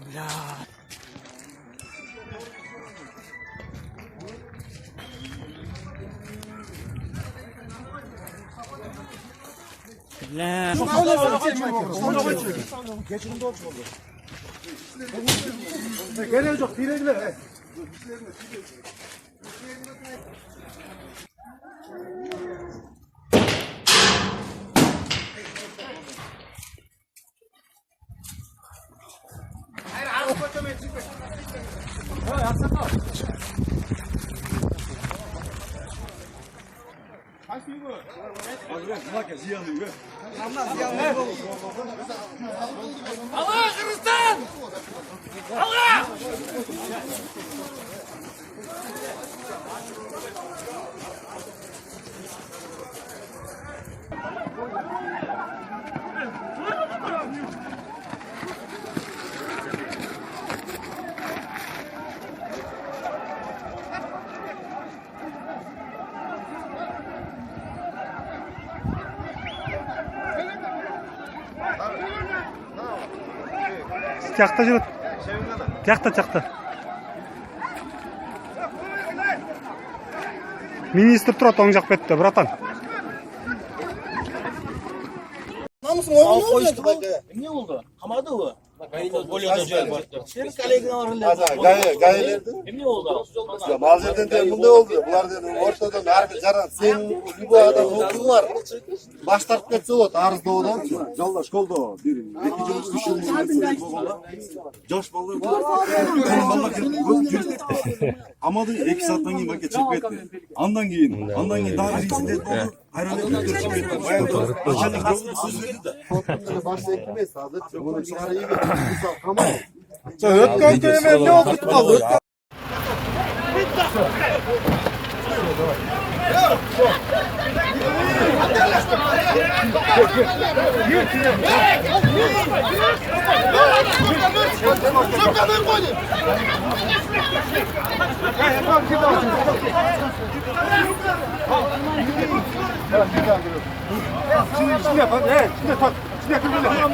Bля. Bля. Gerek yok, direkler. Allah Hristiyan! Allah! Жақта жүреді. Жақта. Министр тұрады оң жақ бетте, братан. Ne oldu? Kamadı mı? Senin kalekine var Gayelerdi. Ne oldu? Ya mazerden de bunda oldu. Bunlar dedi ortadan harbi jaran. Sen bu adam hukuk var. Baş taraf ketse oldu. Arız doğudan. Jalla şkolda bir. İki yıl Josh ballar. Ama da 2 saatten keyin bak çıkıp ketdi. Andan keyin daha birinci oldu. Hayran etip çıkıp ketdi. Bayağı aşağıda nasıl söz verdi de. Başta ekmeği sadık. Bunu çağırıyı bir tamam. Öpken köyemen ne oldu kaldı? Şimdi yapalım. Evet, şimdi tak. Şimdi yapalım.